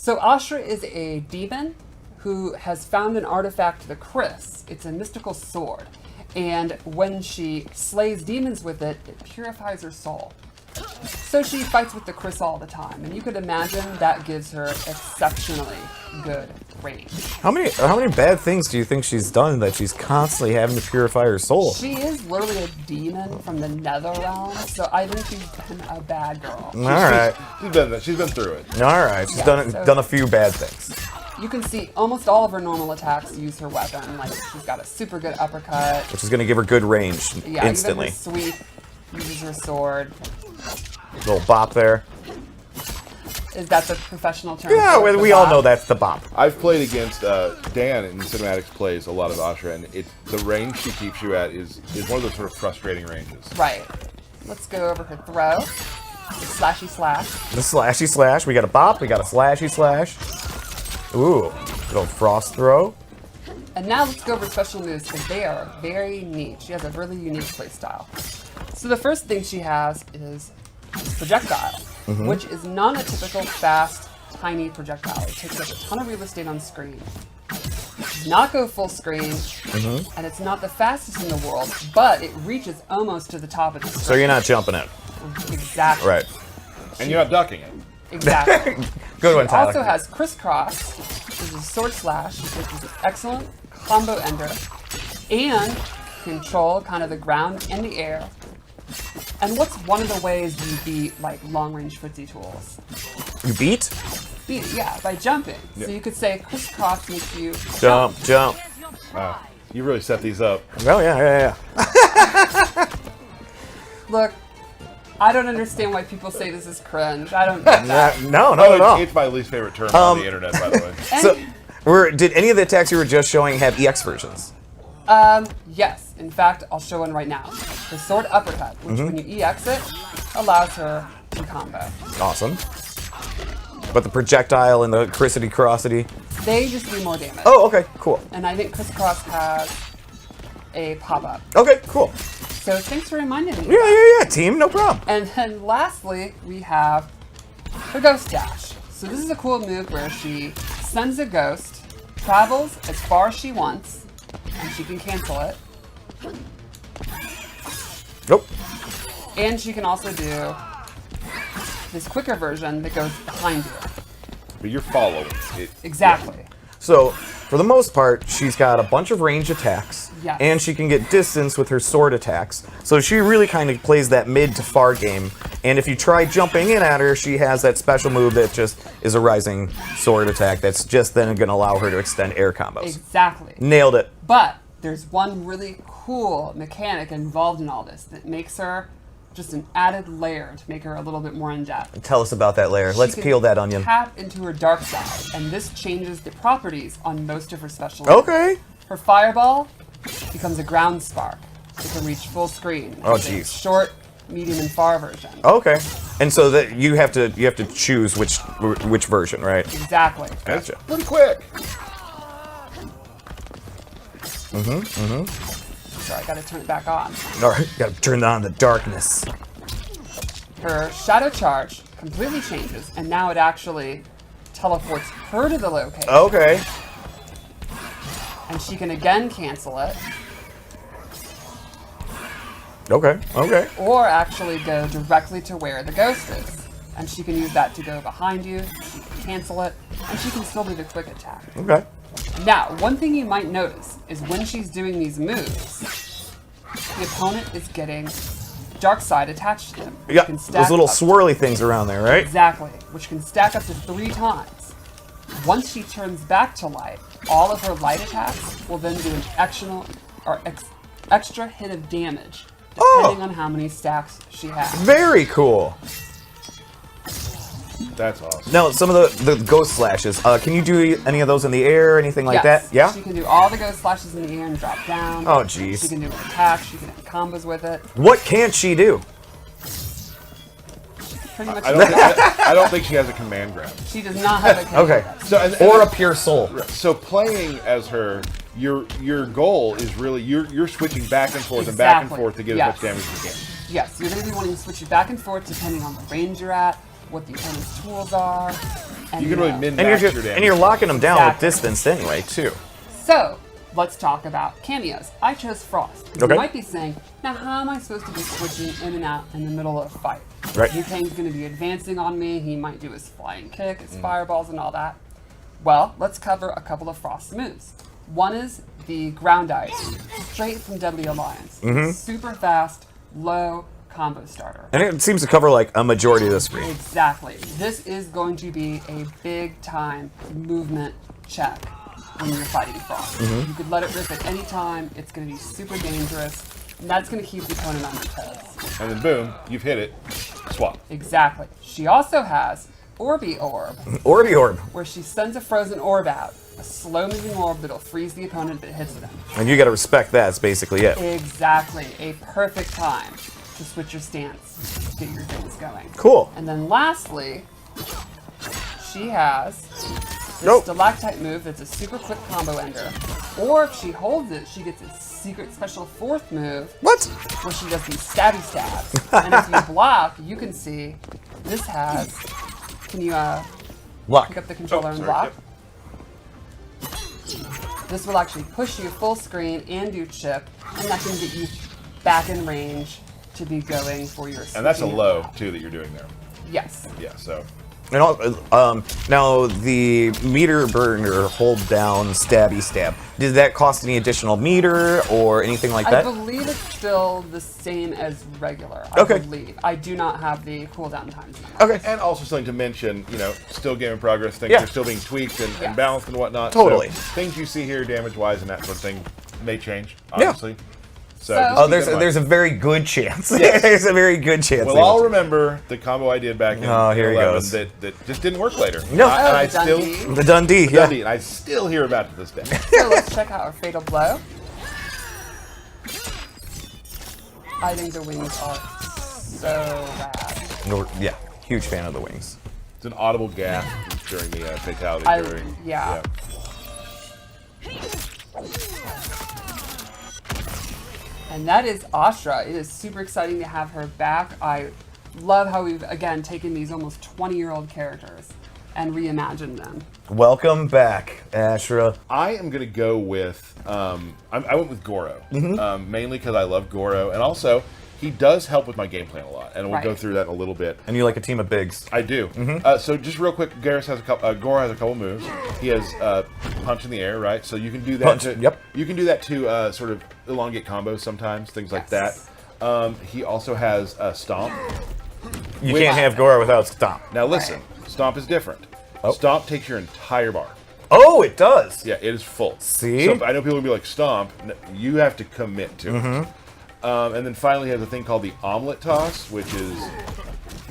So ASHRAH is a demon who has found an artifact, the Chris. It's a mystical sword. And when she slays demons with it, it purifies her soul. So she fights with the Chris all the time, and you could imagine that gives her exceptionally good range. How many bad things do you think she's done that she's constantly having to purify her soul? She is literally a demon from the nether realm, so I think she's been a bad girl. All right. She's been through it. All right. She's done a few bad things. You can see almost all of her normal attacks use her weapon. Like, she's got a super good uppercut. Which is going to give her good range instantly. Even her sweep uses her sword. Little bop there. Is that the professional term? Yeah, we all know that's the bop. I've played against Dan in Cinematics plays a lot of ASHRAH, and the range she keeps you at is one of those sort of frustrating ranges. Right. Let's go over her throw. The slashy slash. The slashy slash. We got a bop. We got a slashy slash. Ooh, little frost throw. And now let's go over special moves because they are very neat. She has a really unique playstyle. So the first thing she has is projectile, which is not a typical fast, tiny projectile. It takes up a ton of real estate on screen. Does not go full screen, and it's not the fastest in the world, but it reaches almost to the top of the screen. So you're not jumping it. Exactly. Right. And you're not ducking it. Exactly. Good one, She Tyler. also has crisscross, which is a sword slash, which is an excellent combo ender, and control kind of the ground and the air. And what's one of the ways you beat like long-range footsie tools? You beat? Beat it, yeah, by jumping. Yeah. So you could say crisscross makes you Jump. Wow. You really set these up. Oh, yeah. Look, I don't understand why people say this is cringe. I don't get that. No, not at all. It's my least favorite term on the internet, by the way. So, did any of the attacks you were just showing have EX versions? Yes. In fact, I'll show one right now. The sword uppercut, which when you EX it, allows her to combo. Awesome. But the projectile and the crissity-crossity? They just do more damage. Oh, okay, cool. And I think crisscross has a pop-up. Okay, cool. So thanks for reminding me. Yeah, team, no problem. And then lastly, we have her ghost dash. So this is a cool move where she sends a ghost, travels as far as she wants, and she can cancel it. Nope. And she can also do this quicker version that goes behind you. But you're following it. Exactly. So, for the most part, she's got a bunch of range attacks, Yes. and she can get distance with her sword attacks. So she really kind of plays that mid to far game. And if you try jumping in at her, she has that special move that just is a rising sword attack that's just then going to allow her to extend air combos. Exactly. Nailed it. But there's one really cool mechanic involved in all this that makes her just an added layer to make her a little bit more in depth. Tell us about that layer. Let's She peel can that onion. Tap into her dark side, and this changes the properties on most of her special moves. Okay. Her fireball becomes a ground spark. It can reach full screen. Oh, It's a geez. Short, medium, and far version. Okay. And so that you have to choose which version, right? Exactly. Gotcha. Pretty quick. So I gotta turn it back on. All right, gotta turn on the darkness. Her shadow charge completely changes, and now it actually teleports her to the location. Okay. And she can again cancel it, Okay. or actually go directly to where the ghost is. And she can use that to go behind you, she can cancel it, and she can still do the quick attack. Okay. Now, one thing you might notice is when she's doing these moves, the opponent is getting dark side attached to them. which Yeah, can stack those little up- swirly things around there, right? Exactly, which can stack up to 3 times. Once she turns back to light, all of her light attacks will then do an extra hit of damage, depending on how many stacks she has. Very cool. That's awesome. Now, some of the ghost slashes, can you do any of those in the air, anything like Yes, that? Yeah? She can do all the ghost flashes in the air and drop down. Oh, jeez. She can do an attack, she can have combos with it. What can't she do? Pretty much I don't think she has a command grab. she does not have a command Okay. grab. So, Or a pure soul. So playing as her, your goal is really you're switching back and forth and back and Exactly. forth to get Yes. as much damage as you can. Yes, you're going to be wanting to switch it back and forth depending on the range you're at, what the opponent's tools are. You can really know. min-max your damage. And you're locking them down Exactly. with distance anyway, too. So, let's talk about cameos. I chose Frost. Okay. You might be saying, now how am I supposed to be switching in and out in the middle of a fight? Right. Liu Kang's going to be advancing on me. He might do his flying kick, his fireballs, and all that. Well, let's cover a couple of Frost moves. One is the ground ice, straight from Deadly Alliance. Super fast, low combo starter. And it seems to cover like a majority of the screen. Exactly. This is going to be a big time movement check when you're fighting Frost. You could let it rip at any time. It's going to be super dangerous. And that's going to keep the opponent on their toes. And then boom, you've hit it. Swap. Exactly. She also has Orby Orb, Orby Orb. where she sends a frozen orb out. A slow-moving orb that'll freeze the opponent that hits them. And you gotta respect that, that's basically it. Exactly. A perfect time to switch your stance, get your things going. Cool. And then lastly, she has this Nope. stalactite move that's a super quick combo ender. Or if she holds it, she gets a secret special fourth move What? where she does these stabby stabs. And if you block, you can see this has. Can you Luck. pick up the controller and sorry, block? yep. This will actually push you full screen and do chip, and that can get you back in range to be going for your. And that's a switching. low, too, that you're doing there. Yes. Yeah, so. And now the meter burner hold down stabby stab. Did that cost any additional meter or anything like I that? believe it's still the same as regular. Okay. I believe. I do not have the cooldown times. Okay. And also something to mention, you know, still game in progress, things Yeah. are still being tweaked and Yes. balanced and whatnot. Totally. So things you see here damage-wise and that sort of thing may change, Yeah. obviously. So, So- just Oh, keep that in mind. there's a very good chance. Yes. There's a very good chance. We'll they will all too. remember the combo I did back in Oh, here he 11 goes. that just didn't work later. No. And I the still Dundee. The Dundee. Yeah. Dundee, and I still hear about it to this day. So let's check out our fatal blow. I think the wings are so rad. No, yeah. Huge fan of the wings. It's an audible gasp during the fatality. Yeah. And that is ASHRAH. It is super exciting to have her back. I love how we've, again, taken these almost 20-year-old characters and reimagined them. Welcome back, ASHRAH. I am going to go with, I went with Goro, mainly because I love Goro, and also he does help with my game plan a lot, and we'll go Right. through that in a little bit. And you like a team of bigs. I do. So just real quick, Goro has a couple moves. He has punch in the air, right? So you can do that. Punch, To, yep. You can do that to sort of elongate combos sometimes, things like that. Yes. He also has stomp. You can't have Goro without Stomp. Now listen, stomp is different. Oh. Stomp takes your entire bar. Oh, it does. Yeah, it is full. See? So I know people will be like, stomp. You have to commit to it. And then finally, he has a thing called the omelet toss, which is.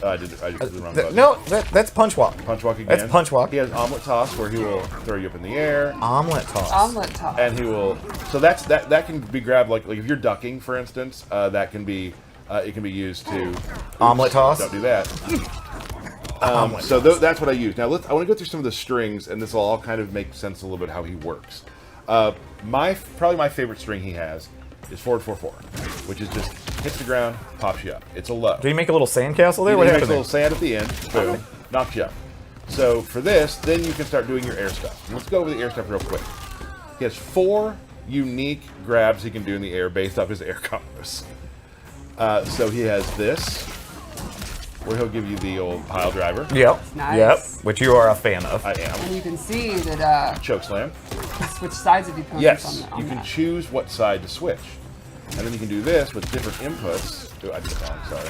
I just did the wrong button. No, that's punch walk. Punch walk again. That's punch walk. He has omelet toss, where he will throw you up in the air, Omelet toss. Omelet toss. and he will. So that can be grabbed like if you're ducking, for instance. That can be. It can be used to. Omelet toss? Don't do that. Omelet So that's what I use. Now I want to go through some of the strings, and this will all kind of make sense a little bit how he works. Probably my favorite string he has is forward 4-4, which is just hits the ground, pops you up. It's a low. Do you make a little sandcastle there? He What makes a happened little there? sand at the end, boom, knocks you up. So for this, then you can start doing your air stuff. Let's go over the air stuff real quick. He has 4 unique grabs he can do in the air based off his air combos. So he has this, where he'll give you the old pile driver. Yep. Nice. Yep. Which you are a fan of. I am. And you can see that Choke slam. you switch sides of the opponent Yes, on you can that. choose what side to switch. And then you can do this with different inputs. Oh, I did it wrong, sorry.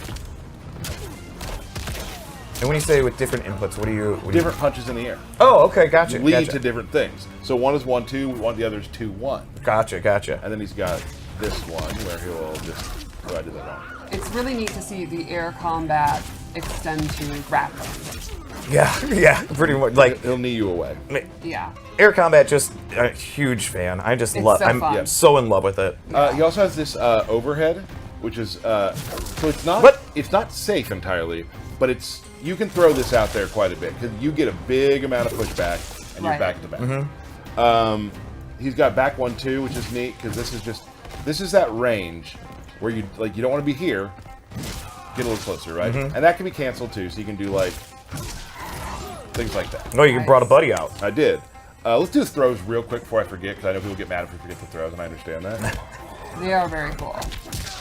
And when you say with different inputs, what do you? Different punches in the air Oh, okay, gotcha. lead Gotcha. to different things. So one is 1-2, the other is 2-1. Gotcha. And then he's got this one where he will just. Oh, I did that wrong. It's really neat to see the air combat extend to grappling. Yeah, pretty much. Like He'll knee you away. Yeah. air combat, just a huge fan. I just It's love. so I'm fun. so in love with it. He also has this overhead, which is so it's not What? it's not safe entirely, but it's you can throw this out there quite a bit because you get a big amount of pushback and you're Right. back to back. He's got back 1-2, which is neat because this is that range where you don't want to be here, get a little closer, right? And that can be canceled too, so you can do like things like that. Oh, you brought a buddy out. I did. Let's do the throws real quick before I forget, because I know people get mad if we forget the throws, and I understand that. They are very cool.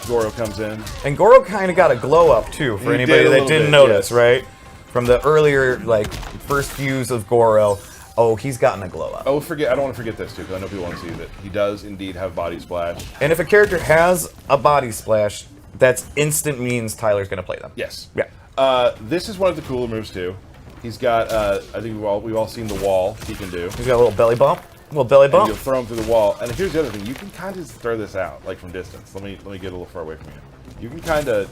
Goro comes in. And Goro kind of got a glow up too, for He anybody did a that little didn't bit, notice, yes. right? From the earlier, like, first views of Goro, oh, he's gotten a glow up. Oh, I don't want to forget this too, because I know people want to see that he does indeed have body splash. And if a character has a body splash, that's instant means Tyler's going to play them. Yes. Yeah. This is one of the cooler moves too. He's got, I think we've all seen the wall he can do. He's got a little belly bump. Little belly And bump. you'll throw him through the wall. And here's the other thing: you can kind of just throw this out, like from distance. Let me get a little far away from you. You can kind of,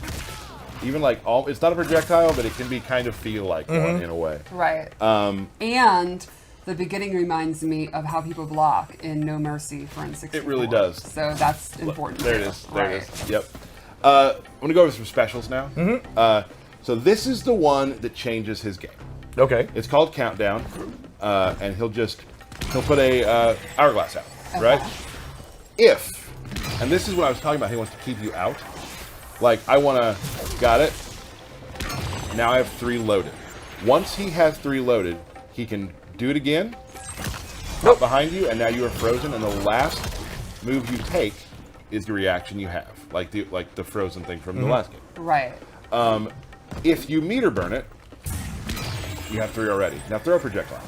even like it's not a projectile, but it can be kind of feel like one in a way. Right. And the beginning reminds me of how people block in No Mercy for N64. It really does. So that's important. There it is. There it is. Yep. I'm gonna go over some specials now. So this is the one that changes his game. Okay. It's called Countdown, and he'll put a hourglass out, right? And this is what I was talking about. He wants to keep you out. Like got it. Now I have 3 loaded. Once he has 3 loaded, he can do it again. Nope. Behind you, and now you are frozen. And the last move you take is the reaction you have, like the frozen thing from the last game. Right. If you meter burn it, you have 3 already. Now throw a projectile.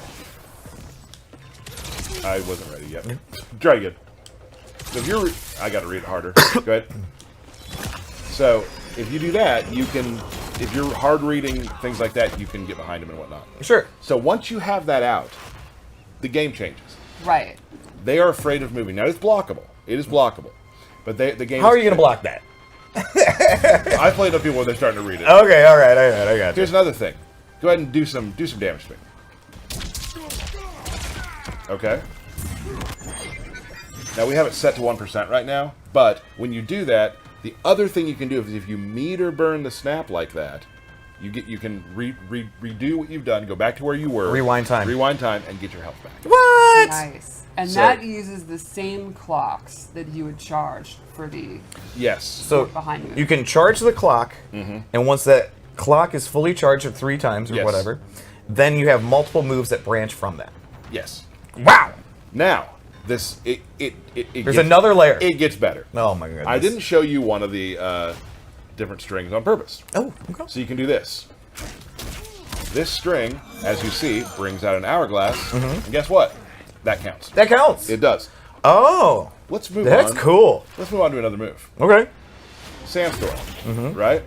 I wasn't ready yet. Try again. So if I got to read it harder. Go ahead. So if you do that, you can. If you're hard reading things like that, you can get behind him and whatnot. Sure. So once you have that out, the game changes. Right. They are afraid of moving. Now it's blockable. It is blockable. But the game. How are you going to block that? I played up people when they're starting to read it. Okay, all right, I got you. Here's another thing. Go ahead and do some damage to me. Okay. Now we have it set to 1% right now, but when you do that, the other thing you can do is if you meter burn the snap like that, you can redo what you've done, go back to where you were, rewind time, and get your health back. What? Nice. And that uses the same clocks that you would charge for the So behind you. You can charge the clock, and once that clock is fully charged at 3 times or whatever, then you have multiple moves that branch from that. Yes. Wow. Now this There's another layer. It gets better. Oh my goodness. I didn't show you one of the different strings on purpose. Oh, okay. So you can do this. This string, as you see, brings out an hourglass, and guess what? That counts. That counts. It does. Oh. Let's move on. That's cool. Let's move on to another move. Okay. Sandstorm. Right?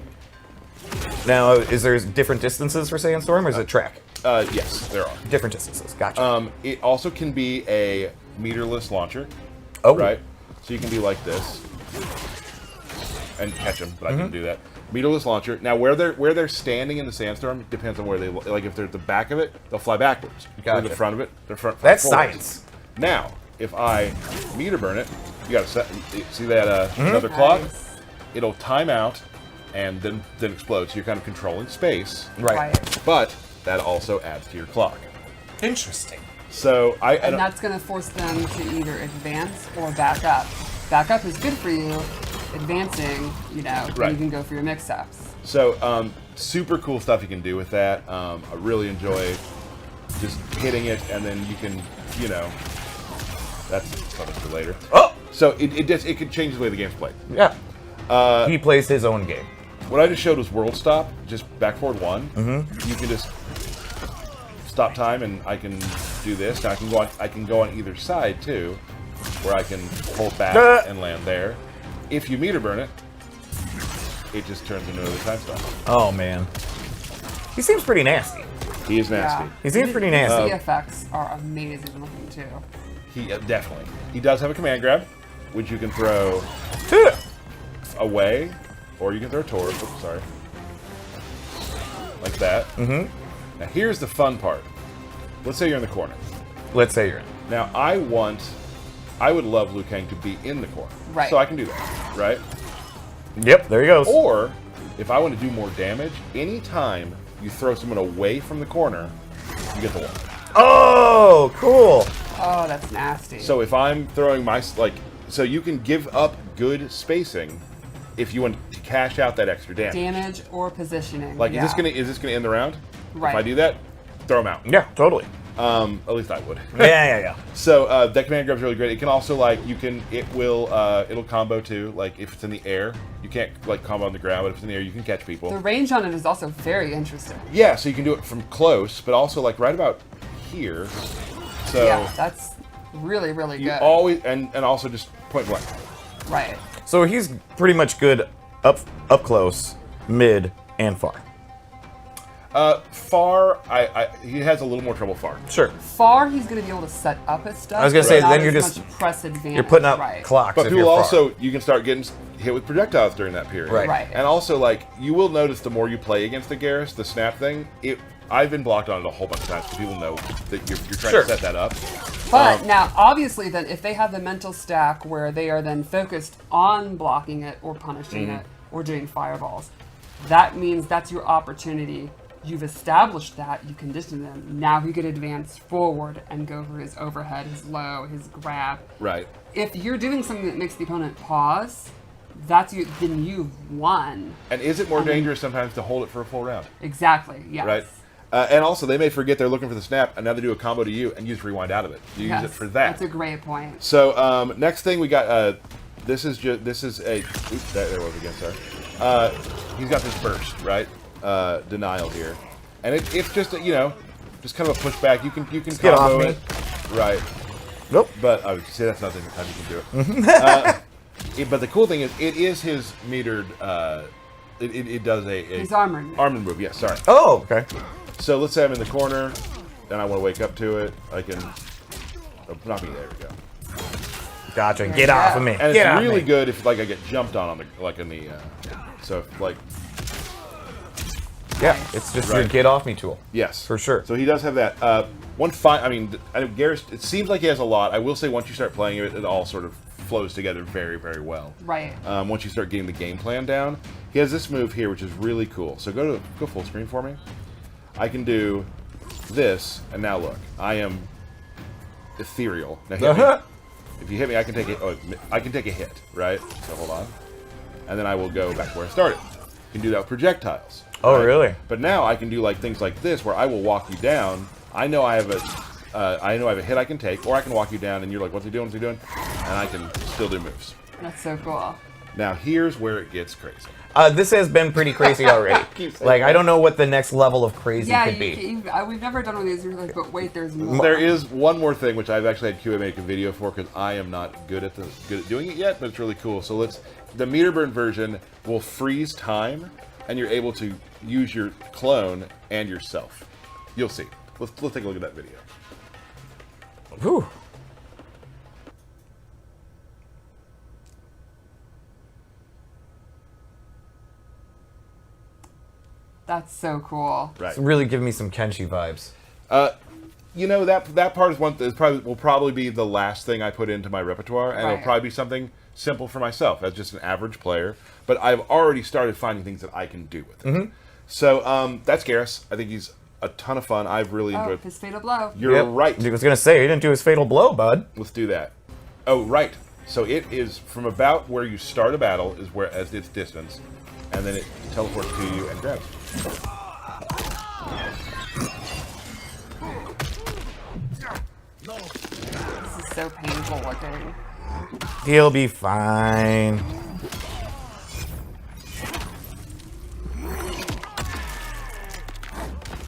Now, is there different distances for Sandstorm, or is it track? Yes, there are. Different distances. Gotcha. It also can be a meterless launcher. Oh. Right? So you can be like this and catch them, but I can do that. Meterless launcher. Now, where they're standing in the sandstorm depends on where they like. If they're at the back of it, they'll fly backwards. If they're at the front of it, they're front. That's forwards. science. Now, if I meter burn it, you got to set. See that another clock? It'll time out and then explode. So you're kind of controlling space. Right. But that also adds to your clock. Interesting. So and that's going to force them to either advance or back up. Back up is good for you. Advancing, then you can go for your mix-ups. So super cool stuff you can do with that. I really enjoy just hitting it, and then you can, that's something for later. Oh. So it could change the way the game's played. Yeah. He plays his own game. What I just showed was world stop, just back forward 1. You can just stop time, and I can do this. Now I can go on either side too, where I can hold back and land there. If you meter burn it, it just turns into another time stop. Oh man, he seems pretty nasty. He is nasty. Yeah. He seems pretty nasty. The effects are amazing looking too. He definitely. He does have a command grab, which you can throw away, or you can throw toward. Oops, sorry. Like that. Now here's the fun part. Let's say you're in the corner. Let's say you're in. Now I would love Liu Kang to be in the corner. Right. So I can do that, right? Yep, there he goes. Or, if I want to do more damage, anytime you throw someone away from the corner, you get the one. Oh, cool. Oh, that's nasty. So if I'm throwing so you can give up good spacing if you want to cash out that extra damage. Damage or positioning. Like, is this gonna end the round? Right. If I do that, throw them out. Yeah, totally. At least I would. Yeah. So that command grab's really great. It can also it'll combo too. Like if it's in the air, you can't like combo on the ground, but if it's in the air, you can catch people. The range on it is also very interesting. Yeah, so you can do it from close, but also like right about here. So Yeah, that's really, really you good. always and also just point blank. Right. So he's pretty much good up close, mid, and far. Far, he has a little more trouble far. Sure. Far, he's going to be able to set up his stuff. I was gonna say, not then as you're just- much press advantage. You're putting up right. clocks. But if people you're far. also, you can start getting hit with projectiles during that period. Right. Right. And also, like, you will notice the more you play against the GERAS, the snap thing, I've been blocked on it a whole bunch of times because people know that you're trying Sure. to set that up. But now, obviously, then, if they have the mental stack where they are then focused on blocking it or punishing Mm-hmm. it or doing fireballs, that means that's your opportunity. You've established that, you conditioned them. Now he could advance forward and go for his overhead, his low, his grab. Right. If you're doing something that makes the opponent pause, then you've won. And is it more dangerous sometimes to hold it for a full round? Exactly, yes. Right. And also, they may forget they're looking for the snap, and now they do a combo to you, and you just rewind out of it. You Yes, use it for that. That's a great point. So next thing we got, this is a. Oops, there was again. Sorry. He's got this burst, right? Denial here, and it's just just kind of a pushback. You can get combo off me. it, right? Nope. But I would say that's not the time you can do it. But the cool thing is, it is his metered. It does a He's armored. armored move. Yes, sorry. Oh, okay. So let's say I'm in the corner, and I want to wake up to it. I can. Oh, not me. There we go. Gotcha. Get off of me. And Get it's off really me. good if like I get jumped on the so if, like Yeah, it's just your Right. get off me tool. yes For sure. So he does have that. I mean, GERAS. It seems like he has a lot. I will say once you start playing it, it all sort of flows together very, very well. Right. Once you start getting the game plan down, he has this move here, which is really cool. So go full screen for me. I can do this, and now look, I am ethereal. Now hit me. If you hit me, I can take it. Oh, I can take a hit, right? So hold on, and then I will go back where I started. You can do that with projectiles. Oh, right? really? But now I can do like things like this, where I will walk you down. I know I have a hit I can take, or I can walk you down, and you're like, "What's he doing? What's he doing?" And I can still do moves. That's so cool. Now here's where it gets crazy. This has been pretty crazy already. Like, I don't know what the next level of crazy Yeah, could be. we've never done one of these. You're like, but wait, there's more. There is one more thing which I've actually had QA make a video for because I am not good at doing it yet, but it's really cool. So the meter burn version will freeze time, and you're able to use your clone and yourself. You'll see. Let's take a look at that video. Whew. That's so cool. Right. It's really giving me some Kenshi vibes. That part is one that will probably be the last thing I put into my repertoire, and Right. it'll probably be something simple for myself as just an average player. But I've already started finding things that I can do with it. So that's GERAS. I think he's a ton of fun. I've really Oh, enjoyed. his fatal blow. You're Yep. right. I was gonna say he didn't do his fatal blow, bud. Let's do that. Oh, right. So it is from about where you start a battle is where as its distance, and then it teleports to you and grabs you. This is so painful looking. He'll be fine.